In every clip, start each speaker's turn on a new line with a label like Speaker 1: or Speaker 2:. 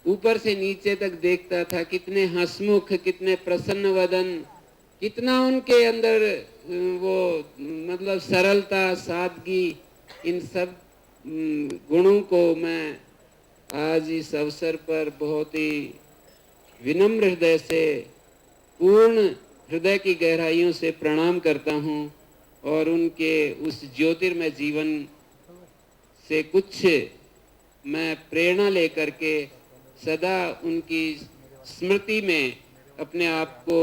Speaker 1: ऊपर से नीचे तक देखता था, कितने हंसमुख, कितने प्रसन्न वदन, कितना उनके अंदर वो मतलब सरलता, सादगी, इन सब गुणों को मैं आज इस अवसर पर बहुत ही विनम्र हृदय से, पूर्ण हृदय की गहराइयों से प्रणाम करता हूँ और उनके उस ज्योतिर्मय जीवन से कुछ मैं प्रेरणा लेकर के सदा उनकी स्मृति में अपने आप को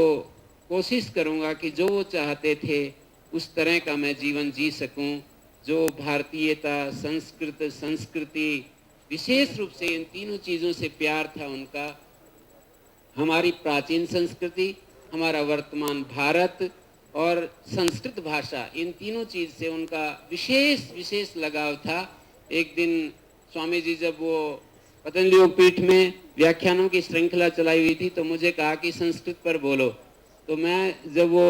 Speaker 1: कोशिश करूँगा कि जो वो चाहते थे उस तरह का मैं जीवन जी सकूं, जो भारतीयता, संस्कृति, विशेष रूप से इन तीनों चीज़ों से प्यार था उनका। हमारी प्राचीन संस्कृति, हमारा वर्तमान भारत और संस्कृत भाषा, इन तीनों चीज़ से उनका विशेष विशेष लगाव था। एक दिन स्वामी जी जब वो पतंजलि योग पीठ में व्याख्यानों की श्रृंखला चलाई हुई थी तो मुझे कहा कि संस्कृत पर बोलो। तो मैं जब वो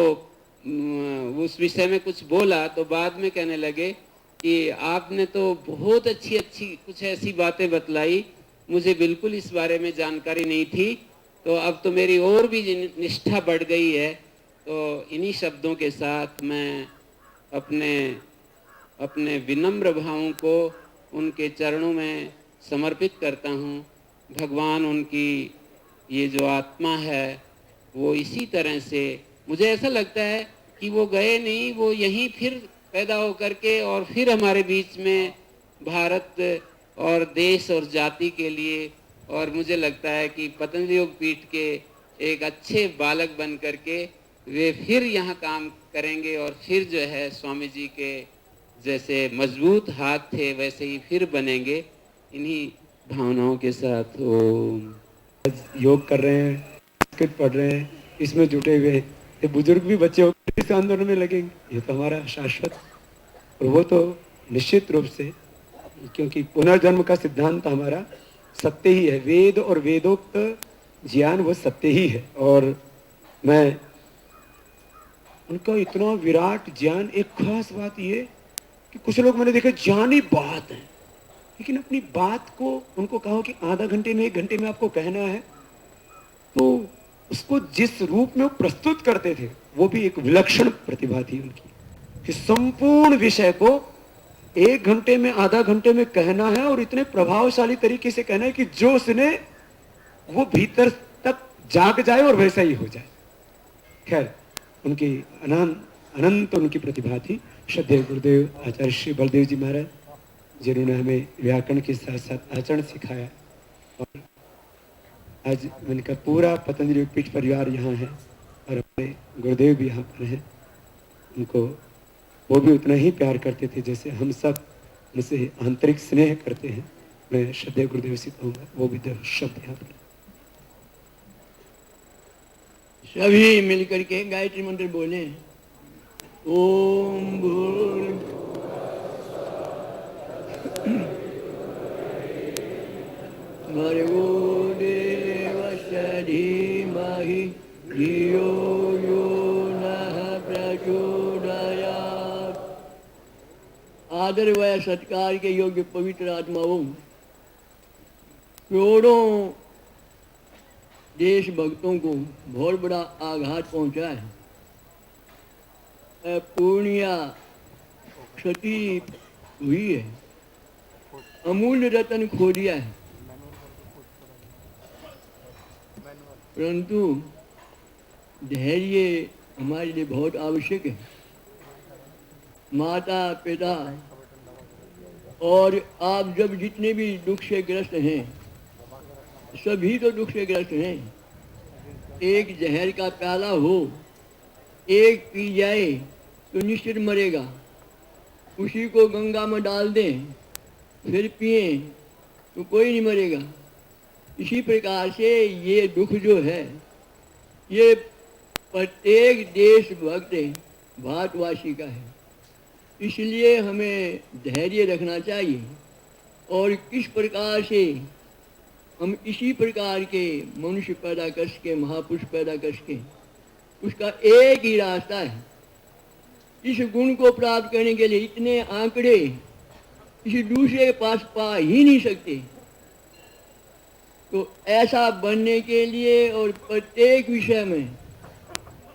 Speaker 1: उस विषय में कुछ बोला तो बाद में कहने लगे कि आपने तो बहुत अच्छी अच्छी कुछ ऐसी बातें बतलाई, मुझे बिल्कुल इस बारे में जानकारी नहीं थी, तो अब तो मेरी और भी निष्ठा बढ़ गई है। तो इन्हीं शब्दों के साथ मैं अपने अपने विनम्र भावों को उनके चरणों में समर्पित करता हूँ। भगवान उनकी ये जो आत्मा है वो इसी तरह से, मुझे ऐसा लगता है कि वो गए नहीं, वो यहीं फिर पैदा होकर के और फिर हमारे बीच में भारत और देश और जाति के लिए, और मुझे लगता है कि पतंजलि योग पीठ के एक अच्छे बालक बन करके वे फिर यहाँ काम करेंगे और फिर जो है स्वामी जी के जैसे मजबूत हाथ थे वैसे ही फिर बनेंगे। इन्हीं भावनाओं के साथ ओम।
Speaker 2: योग कर रहे हैं, संस्कृत पढ़ रहे हैं, इसमें जुटे हुए हैं, ये बुजुर्ग भी बच्चे होकर इस आंदोलन में लगेंगे, ये तो हमारा शाश्वत, और वो तो निश्चित रूप से, क्योंकि पुनर्जन्म का सिद्धांत हमारा सत्य ही है, वेद और वेदोक्त ज्ञान वो सत्य ही है। और मैं उनका इतना विराट ज्ञान, एक खास बात ये कि कुछ लोग मैंने देखा ज्ञानी बात है, लेकिन अपनी बात को उनको कहो कि आधा घंटे में 1 घंटे में आपको कहना है, तो उसको जिस रूप में वो प्रस्तुत करते थे वो भी एक विलक्षण प्रतिभा थी उनकी, कि संपूर्ण विषय को 1 घंटे में, आधा घंटे में कहना है और इतने प्रभावशाली तरीके से कहना है कि जो सुने वो भीतर तक जाग जाए और वैसा ही हो जाए। खैर, उनकी अनंत उनकी प्रतिभा थी। श्रद्धेय गुरुदेव आचार्य श्री बलदेव जी महाराज, जिन्होंने हमें व्याकरण के साथ साथ आचरण सिखाया, और आज उनका पूरा पतंजलि योग पीठ परिवार यहाँ है और हमारे गुरुदेव भी यहाँ पर हैं। उनको वो भी उतना ही प्यार करते थे जैसे हम सब उनसे आंतरिक स्नेह करते हैं। मैं श्रद्धेय गुरुदेव से कहूँगा वो भी 2 शब्द यहाँ पर।
Speaker 3: सभी मिलकर के गायत्री मंत्र बोले। ओम भर्गो देवस्य धीमहि धियो यो नः प्रचोदयात्। आदर व सत्कार के योग्य पवित्र आत्माओं, करोड़ों देश भक्तों को बहुत बड़ा आघात पहुंचा है, पूर्णिया क्षति हुई है, अमूल्य रत्न खो दिया है, परंतु धैर्य हमारे लिए बहुत आवश्यक है। माता पिता और आप जब जितने भी दुख से ग्रस्त हैं, सभी तो दुख से ग्रस्त हैं, एक जहर का प्याला हो, एक पी जाए तो निश्चित मरेगा, उसी को गंगा में डाल दें फिर पिए तो कोई नहीं मरेगा। इसी प्रकार से ये दुख जो है ये प्रत्येक देशभक्त भारतवासी का है, इसलिए हमें धैर्य रखना चाहिए। और किस प्रकार से हम इसी प्रकार के मनुष्य पैदा कर सके, महापुरुष पैदा कर सके, उसका एक ही रास्ता है। इस गुण को प्राप्त करने के लिए इतने आंकड़े किसी दूसरे के पास पा ही नहीं सकते। तो ऐसा बनने के लिए और प्रत्येक विषय में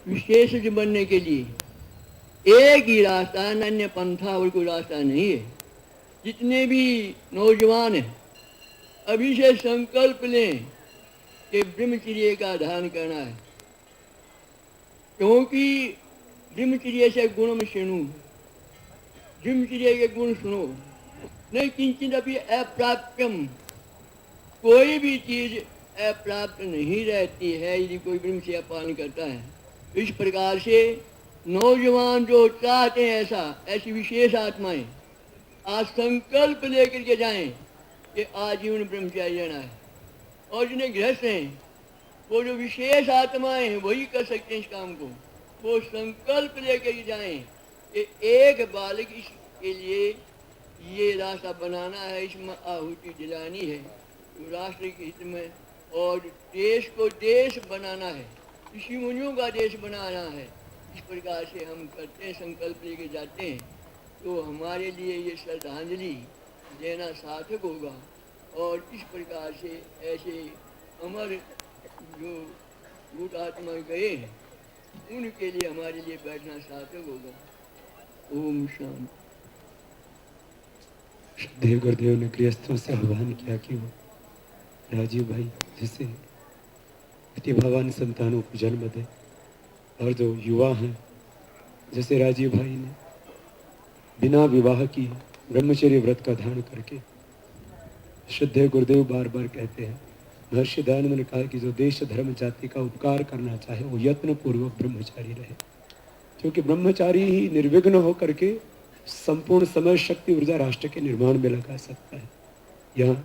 Speaker 3: विशेषज्ञ बनने के लिए एक ही रास्ता है, अन्य पंथा और कोई रास्ता नहीं है। जितने भी नौजवान हैं अभी से संकल्प लें कि ब्रह्मचर्य का धारण करना है, क्योंकि ब्रह्मचर्य से गुणम शुणु, ब्रह्मचर्य के गुण सुनो। न किंचित अभी अप्राप्यम, कोई भी चीज अप्राप्त नहीं रहती है यदि कोई ब्रह्मचर्य पालन करता है। इस प्रकार से नौजवान जो चाहते हैं ऐसी विशेष आत्माएं आज संकल्प लेकर के जाएं कि आजीवन ब्रह्मचर्य रहना है। और जिन्हें गृहस्थ हैं वो जो विशेष आत्माएं हैं वही कर सकते हैं इस काम को। वो संकल्प लेकर के जाएं कि एक बालक इसके लिए ये रास्ता बनाना है, इसमें आहुति दिलानी है तो राष्ट्र के हित में, और देश को देश बनाना है, ऋषि मुनियों का देश बनाना है। इस प्रकार से हम करते हैं, संकल्प लेके जाते हैं तो हमारे लिए ये श्रद्धांजलि देना सार्थक होगा। और इस प्रकार से ऐसे अमर जो भूत आत्मा गए हैं उनके लिए हमारे लिए बैठना सार्थक होगा। ओम शांति।
Speaker 2: देव गुरुदेव ने गृहस्थों से आह्वान किया कि वो राजीव भाई जैसे प्रतिभावान संतानों को जन्म दे, और जो युवा हैं जैसे राजीव भाई ने बिना विवाह की ब्रह्मचर्य व्रत का धारण करके, श्रद्धेय गुरुदेव बार बार कहते हैं, महर्षि दयानंद ने कहा कि जो देश धर्म जाति का उपकार करना चाहे वो यत्न पूर्वक ब्रह्मचारी रहे, क्योंकि ब्रह्मचारी ही निर्विघ्न होकर के संपूर्ण समय शक्ति ऊर्जा राष्ट्र के निर्माण में लगा सकता है। यहाँ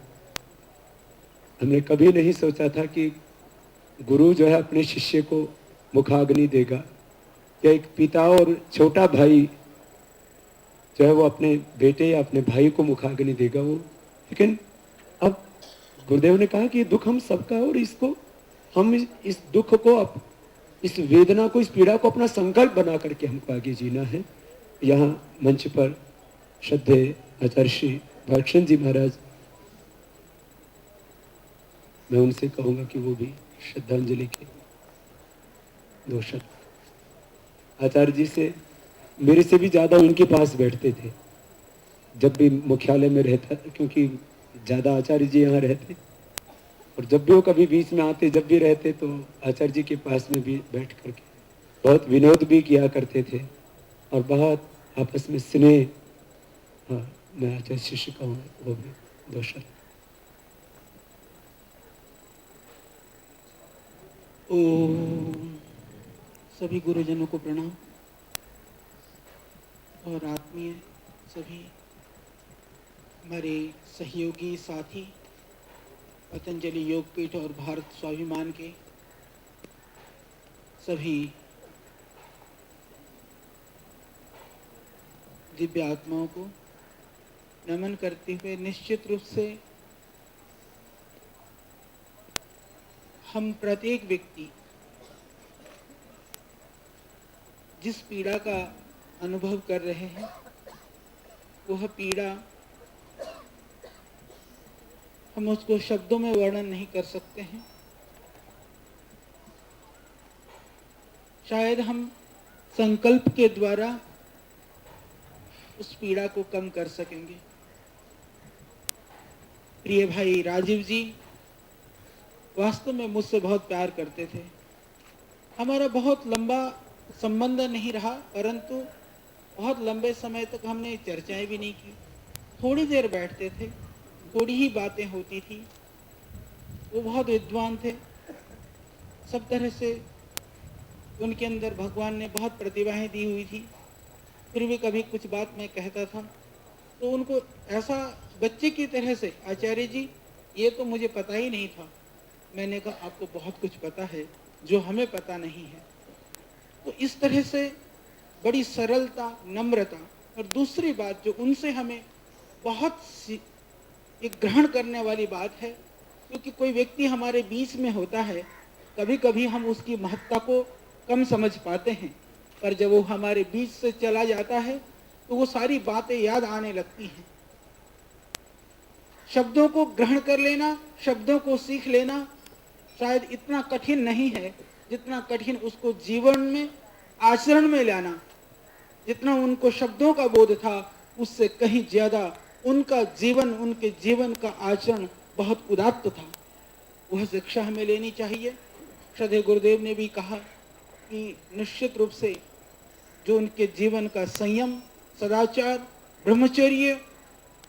Speaker 2: हमने कभी नहीं सोचा था कि गुरु जो है अपने शिष्य को मुखाग्नि देगा, या एक पिता और छोटा भाई जो है वो अपने बेटे या अपने भाई को मुखाग्नि देगा वो। लेकिन अब गुरुदेव ने कहा कि ये दुख हम सबका है और इसको हम इस दुख को, इस वेदना को, इस पीड़ा को अपना संकल्प बना करके हमको आगे जीना है। यहाँ मंच पर श्रद्धेय आचार्य श्री भालचंद्र जी महाराज, मैं उनसे कहूँगा कि वो भी श्रद्धांजलि के दो शब्द। आचार्य जी से मेरे से भी ज़्यादा उनके पास बैठते थे जब भी मुख्यालय में रहता, क्योंकि ज़्यादा आचार्य जी यहाँ रहते, और जब भी वो कभी बीच में आते, जब भी रहते तो आचार्य जी के पास में भी बैठ करके बहुत विनोद भी किया करते थे और बहुत आपस में स्नेह। हाँ, मैं आचार्य शिष्य का हूँ, वो भी दो शब्द।
Speaker 4: ओम। सभी गुरुजनों को प्रणाम और आत्मीय सभी हमारे सहयोगी साथी पतंजलि योगपीठ और भारत स्वाभिमान के सभी दिव्य आत्माओं को नमन करते हुए, निश्चित रूप से हम प्रत्येक व्यक्ति जिस पीड़ा का अनुभव कर रहे हैं वह पीड़ा हम उसको शब्दों में वर्णन नहीं कर सकते हैं। शायद हम संकल्प के द्वारा उस पीड़ा को कम कर सकेंगे। प्रिय भाई राजीव जी वास्तव में मुझसे बहुत प्यार करते थे। हमारा बहुत लंबा संबंध नहीं रहा, परंतु बहुत लंबे समय तक हमने चर्चाएं भी नहीं की। थोड़ी देर बैठते थे, थोड़ी ही बातें होती थी। वो बहुत विद्वान थे, सब तरह से उनके अंदर भगवान ने बहुत प्रतिभाएं दी हुई थी। फिर भी कभी कुछ बात मैं कहता था तो उनको ऐसा बच्चे की तरह से, आचार्य जी ये तो मुझे पता ही नहीं था। मैंने कहा आपको बहुत कुछ पता है जो हमें पता नहीं है। तो इस तरह से बड़ी सरलता, नम्रता, और दूसरी बात जो उनसे हमें बहुत एक ग्रहण करने वाली बात है, क्योंकि कोई व्यक्ति हमारे बीच में होता है, कभी कभी हम उसकी महत्ता को कम समझ पाते हैं, पर जब वो हमारे बीच से चला जाता है तो वो सारी बातें याद आने लगती हैं। शब्दों को ग्रहण कर लेना, शब्दों को सीख लेना शायद इतना कठिन नहीं है जितना कठिन उसको जीवन में आचरण में लाना। जितना उनको शब्दों का बोध था उससे कहीं ज्यादा उनका जीवन, उनके जीवन का आचरण बहुत उदात्त था। वह शिक्षा हमें लेनी चाहिए। श्रद्धेय गुरुदेव ने भी कहा कि निश्चित रूप से जो उनके जीवन का संयम, सदाचार, ब्रह्मचर्य,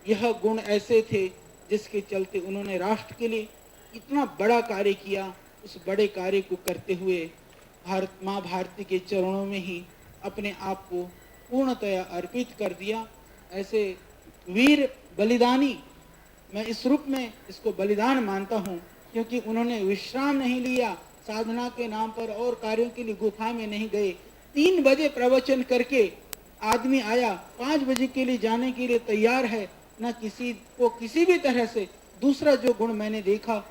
Speaker 4: यह गुण ऐसे थे जिसके चलते उन्होंने राष्ट्र के लिए इतना बड़ा कार्य किया। उस बड़े कार्य को करते हुए माँ भारती के चरणों में ही अपने आप को पूर्णतया अर्पित कर दिया। ऐसे वीर बलिदानी, मैं इस रूप में इसको बलिदान मानता हूँ, क्योंकि उन्होंने विश्राम नहीं लिया साधना के नाम पर और कार्यों के लिए गुफा में नहीं गए। 3 बजे प्रवचन करके आदमी आया, 5 बजे के लिए जाने के लिए तैयार है। न किसी को किसी भी तरह से, दूसरा जो गुण मैंने देखा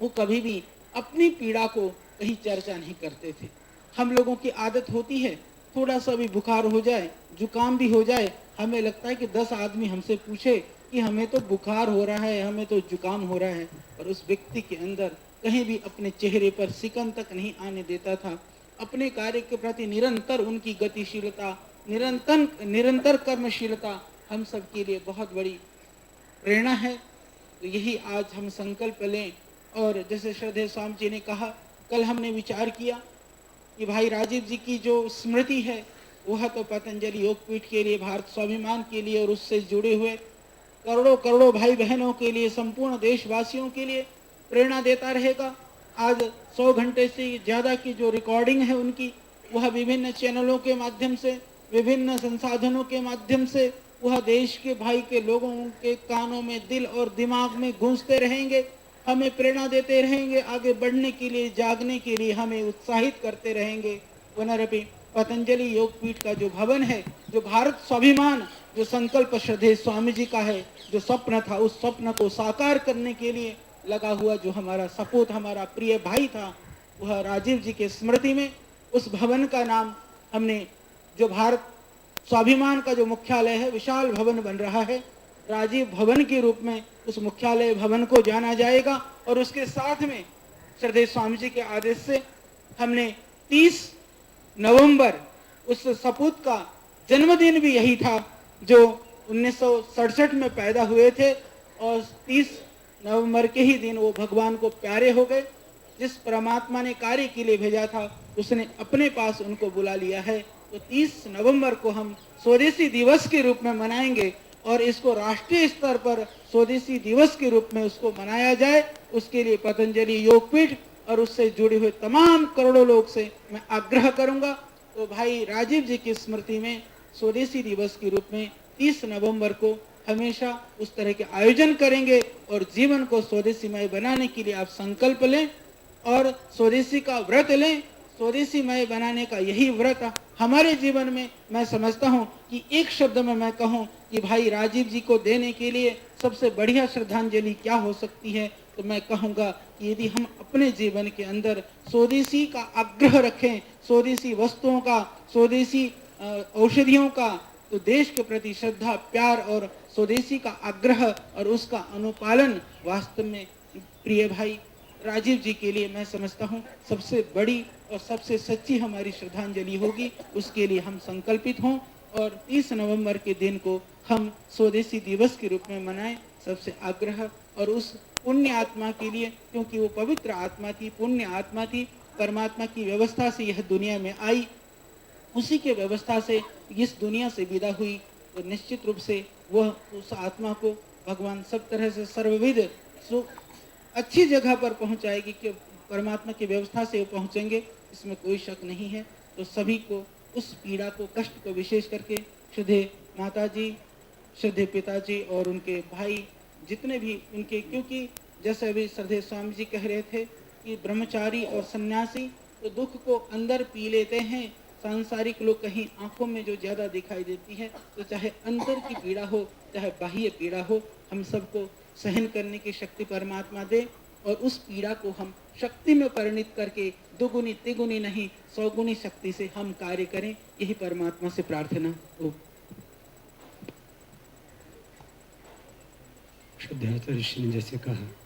Speaker 4: वो कभी भी अपनी पीड़ा को कहीं चर्चा नहीं करते थे। हम लोगों की आदत होती है, थोड़ा सा भी बुखार हो जाए, जुकाम भी हो जाए, हमें लगता है कि 10 आदमी हमसे पूछे कि हमें तो बुखार हो रहा है, हमें तो जुकाम हो रहा है, पर उस व्यक्ति के अंदर कहीं भी अपने चेहरे पर सिकन तक नहीं आने देता था। अपने कार्य के प्रति निरंतर उनकी गतिशीलता, निरंतर कर्मशीलता हम सब के लिए बहुत बड़ी प्रेरणा है। तो यही आज हम संकल्प लें। और जैसे श्रद्धेय स्वामी जी ने कहा, कल हमने विचार किया कि भाई राजीव जी की जो स्मृति है वह तो पतंजलि योगपीठ के लिए, भारत स्वाभिमान के लिए और उससे जुड़े हुए करोड़ों करोड़ों भाई बहनों के लिए, संपूर्ण देशवासियों के लिए प्रेरणा देता रहेगा। आज 100 घंटे से ज़्यादा की जो रिकॉर्डिंग है उनकी, वह विभिन्न चैनलों के माध्यम से, विभिन्न संसाधनों के माध्यम से वह देश के भाई के लोगों के कानों में, दिल और दिमाग में गूंजते रहेंगे, हमें प्रेरणा देते रहेंगे, आगे बढ़ने के लिए, जागने के लिए हमें उत्साहित करते रहेंगे। पुनरपि पतंजलि योगपीठ का जो भवन है, जो भारत स्वाभिमान, जो संकल्प श्रद्धेय स्वामी जी का है, जो स्वप्न था, उस स्वप्न को साकार करने के लिए लगा हुआ जो हमारा सपूत, हमारा प्रिय भाई था, वह राजीव जी के स्मृति में उस भवन का नाम हमने, जो भारत स्वाभिमान का जो मुख्यालय है, विशाल भवन बन रहा है, राजीव भवन के रूप में उस मुख्यालय भवन को जाना जाएगा। और उसके साथ में श्रद्धेय स्वामी जी के आदेश से हमने 30 नवंबर, उस सपूत का जन्मदिन भी यही था जो 1967 में पैदा हुए थे, और 30 नवंबर के ही दिन वो भगवान को प्यारे हो गए। जिस परमात्मा ने कार्य के लिए भेजा था उसने अपने पास उनको बुला लिया है। तो 30 नवंबर को हम स्वदेशी दिवस के रूप में मनाएंगे और इसको राष्ट्रीय स्तर पर स्वदेशी दिवस के रूप में उसको मनाया जाए। उसके लिए पतंजलि योगपीठ और उससे जुड़े हुए तमाम करोड़ों लोग से मैं आग्रह करूंगा। तो भाई राजीव जी की स्मृति में स्वदेशी दिवस के रूप में 30 नवंबर को हमेशा उस तरह के आयोजन करेंगे और जीवन को स्वदेशीमय बनाने के लिए आप संकल्प लें और स्वदेशी का व्रत लें। स्वदेशीमय बनाने का यही व्रत हमारे जीवन में, मैं समझता हूँ कि एक शब्द में मैं कहूँ कि भाई राजीव जी को देने के लिए सबसे बढ़िया श्रद्धांजलि क्या हो सकती है, तो मैं कहूँगा कि यदि हम अपने जीवन के अंदर स्वदेशी का आग्रह रखें, स्वदेशी वस्तुओं का, स्वदेशी औषधियों का, तो देश के प्रति श्रद्धा, प्यार और स्वदेशी का आग्रह और उसका अनुपालन वास्तव में प्रिय भाई राजीव जी के लिए मैं समझता हूँ सबसे बड़ी और सबसे सच्ची हमारी श्रद्धांजलि होगी। उसके लिए हम संकल्पित हों और 30 नवंबर के दिन को हम स्वदेशी दिवस के रूप में मनाएं, सबसे आग्रह। और उस पुण्य आत्मा के लिए, क्योंकि वो पवित्र आत्मा थी, पुण्य आत्मा थी, परमात्मा की व्यवस्था से यह दुनिया में आई, उसी के व्यवस्था से इस दुनिया से विदा हुई, तो निश्चित रूप से वह उस आत्मा को भगवान सब तरह से सर्वविध अच्छी जगह पर पहुंचाएगी कि परमात्मा की व्यवस्था से वो पहुंचेंगे, इसमें कोई शक नहीं है। तो सभी को उस पीड़ा को, कष्ट को, विशेष करके श्रद्धेय माता जी, श्रद्धेय पिताजी और उनके भाई जितने भी उनके, क्योंकि जैसे अभी श्रद्धेय स्वामी जी कह रहे थे कि ब्रह्मचारी और सन्यासी तो दुख को अंदर पी लेते हैं, सांसारिक लोग कहीं आंखों में जो ज्यादा दिखाई देती है, तो चाहे अंतर की पीड़ा हो चाहे बाह्य पीड़ा हो, हम सबको सहन करने की शक्ति परमात्मा दे और उस पीड़ा को हम शक्ति में परिणित करके दुगुनी तिगुनी नहीं 100 गुनी शक्ति से हम कार्य करें, यही परमात्मा से प्रार्थना हो।
Speaker 2: शुद्धाचार्य ऋषि ने जैसे कहा